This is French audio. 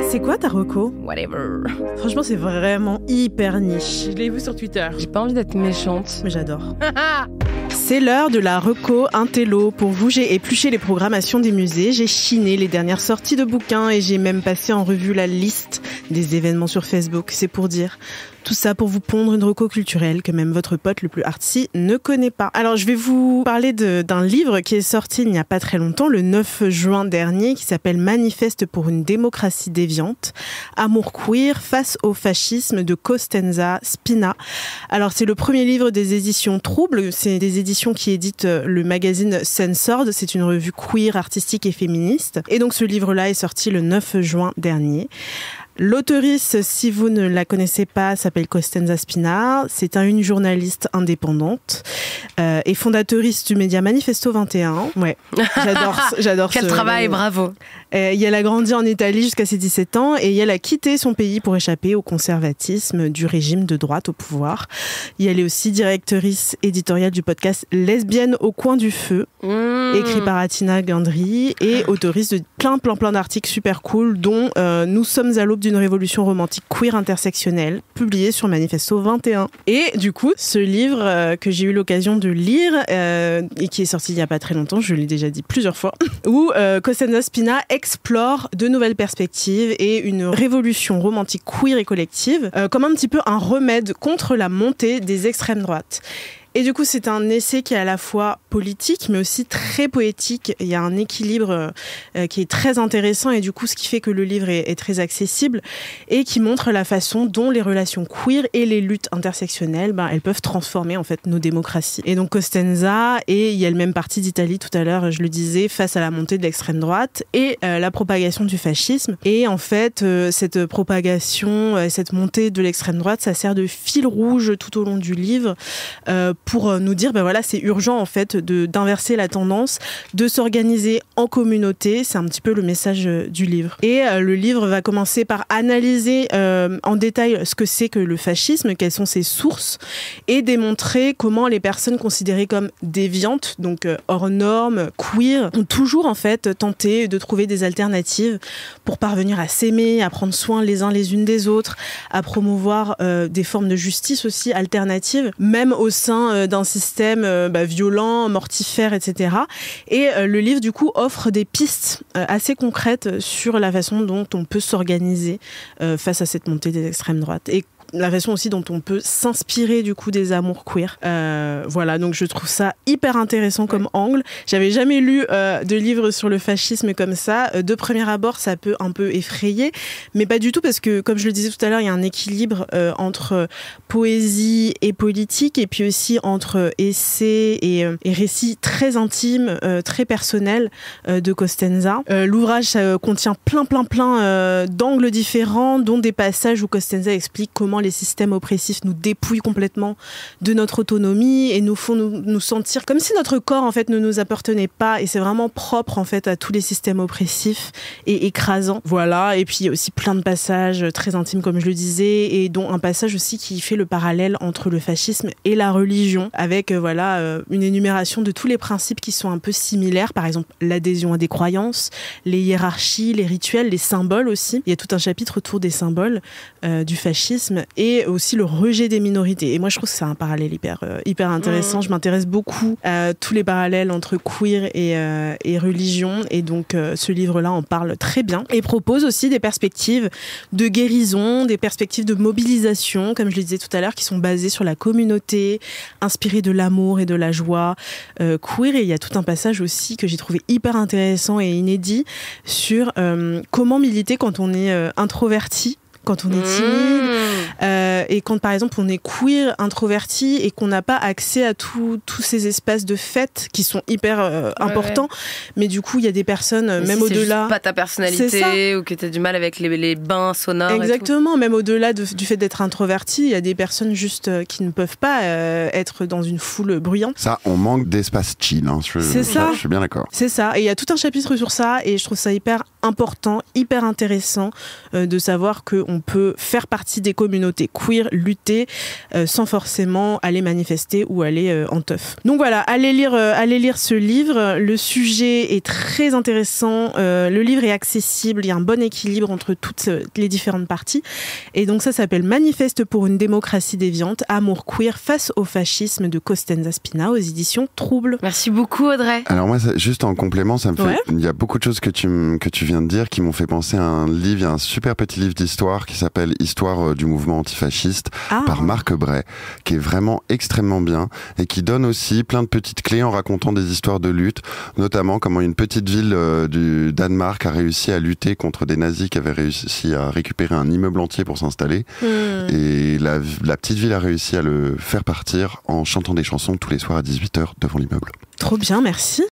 C'est quoi ta reco ? Whatever. Franchement, c'est vraiment hyper niche. Je l'ai vu sur Twitter. J'ai pas envie d'être méchante. Mais j'adore. C'est l'heure de la reco intello. Pour vous, j'ai épluché les programmations des musées, j'ai chiné les dernières sorties de bouquins et j'ai même passé en revue la liste des événements sur Facebook. C'est pour dire. Tout ça pour vous pondre une reco culturelle que même votre pote le plus artsy ne connaît pas. Alors, je vais vous parler d'un livre qui est sorti il n'y a pas très longtemps, le 9 juin dernier, qui s'appelle « Manifeste pour une démocratie déviante. Amour queer face au fascisme » de Costanza Spina. Alors, c'est le premier livre des éditions Trouble. C'est des éditions qui éditent le magazine Censored. C'est une revue queer, artistique et féministe. Et donc, ce livre-là est sorti le 9 juin dernier. L'auteurice, si vous ne la connaissez pas, s'appelle Costanza Spina. C'est une journaliste indépendante et fondatrice du média Manifesto 21. Ouais, j'adore Quel travail, bravo. Elle a grandi en Italie jusqu'à ses 17 ans et elle a quitté son pays pour échapper au conservatisme du régime de droite au pouvoir. Elle est aussi directrice éditoriale du podcast Lesbienne au coin du feu, écrit par Atina Gandry et auteurice de plein d'articles super cool, dont Nous sommes à l'aube d'une révolution romantique queer intersectionnelle, publié sur Manifesto 21. Et du coup, ce livre que j'ai eu l'occasion de lire et qui est sorti il n'y a pas très longtemps, je l'ai déjà dit plusieurs fois, où Costanza Spina explore de nouvelles perspectives et une révolution romantique queer et collective, comme un petit peu un remède contre la montée des extrêmes droites. Et du coup, c'est un essai qui est à la fois politique, mais aussi très poétique. Il y a un équilibre qui est très intéressant et du coup, ce qui fait que le livre est très accessible et qui montre la façon dont les relations queer et les luttes intersectionnelles, elles peuvent transformer en fait nos démocraties. Et donc Costanza, et il y a le même parti d'Italie tout à l'heure, je le disais, face à la montée de l'extrême droite et la propagation du fascisme. Et en fait, cette propagation, cette montée de l'extrême droite, ça sert de fil rouge tout au long du livre. Pour nous dire, c'est urgent en fait d'inverser la tendance, de s'organiser en communauté. C'est un petit peu le message du livre. Et le livre va commencer par analyser en détail ce que c'est que le fascisme, quelles sont ses sources, et démontrer comment les personnes considérées comme déviantes, donc hors normes, queer, ont toujours en fait tenté de trouver des alternatives pour parvenir à s'aimer, à prendre soin les uns les unes des autres, à promouvoir des formes de justice aussi alternatives, même au sein d'un système violent, mortifère, etc. Et le livre, du coup, offre des pistes assez concrètes sur la façon dont on peut s'organiser face à cette montée des extrêmes droites. Et la façon aussi dont on peut s'inspirer du coup des amours queer. Voilà, donc je trouve ça hyper intéressant comme angle. J'avais jamais lu de livre sur le fascisme comme ça. De premier abord, ça peut un peu effrayer, mais pas du tout parce que, comme je le disais tout à l'heure, il y a un équilibre entre poésie et politique, et puis aussi entre essais et récits très intimes, très personnels de Costanza. L'ouvrage ça contient plein d'angles différents, dont des passages où Costanza explique comment les systèmes oppressifs nous dépouillent complètement de notre autonomie et nous font nous sentir comme si notre corps en fait ne nous appartenait pas, et c'est vraiment propre en fait à tous les systèmes oppressifs et écrasants. Voilà, et puis il y a aussi plein de passages très intimes comme je le disais, et dont un passage aussi qui fait le parallèle entre le fascisme et la religion, avec une énumération de tous les principes qui sont un peu similaires, par exemple l'adhésion à des croyances, les hiérarchies, les rituels, les symboles aussi. Il y a tout un chapitre autour des symboles du fascisme, et aussi le rejet des minorités. Et moi, je trouve que c'est un parallèle hyper intéressant. Je m'intéresse beaucoup à tous les parallèles entre queer et religion. Et donc, ce livre-là en parle très bien et propose aussi des perspectives de guérison, des perspectives de mobilisation, comme je le disais tout à l'heure, qui sont basées sur la communauté, inspirées de l'amour et de la joie queer. Et il y a tout un passage aussi que j'ai trouvé hyper intéressant et inédit sur comment militer quand on est introverti, quand on est timide, et quand par exemple on est queer, introverti, et qu'on n'a pas accès à tous ces espaces de fête qui sont hyper importants, mais du coup il y a des personnes, mais même si au-delà... c'est juste pas ta personnalité, ou que tu as du mal avec les bains sonores. Exactement, même au-delà du fait d'être introverti, il y a des personnes juste qui ne peuvent pas être dans une foule bruyante. Ça, on manque d'espace chill, je suis bien d'accord. C'est ça, et il y a tout un chapitre sur ça, et je trouve ça hyper important, hyper intéressant de savoir qu'on peut faire partie des communautés queer, lutter sans forcément aller manifester ou aller en teuf. Donc voilà, allez lire ce livre. Le sujet est très intéressant. Le livre est accessible. Il y a un bon équilibre entre toutes les différentes parties. Et donc ça s'appelle Manifeste pour une démocratie déviante, amour queer face au fascisme de Costenza Spina aux éditions Trouble. Merci beaucoup Audrey. Alors moi, juste en complément, ça me fait... Il y a beaucoup de choses que tu viens de dire qui m'ont fait penser à un livre, il y a un super petit livre d'histoire qui s'appelle Histoire du mouvement antifasciste par Marc Bray, qui est vraiment extrêmement bien et qui donne aussi plein de petites clés en racontant des histoires de lutte, notamment comment une petite ville du Danemark a réussi à lutter contre des nazis qui avaient réussi à récupérer un immeuble entier pour s'installer. Et la petite ville a réussi à le faire partir en chantant des chansons tous les soirs à 18h devant l'immeuble. Trop bien, merci.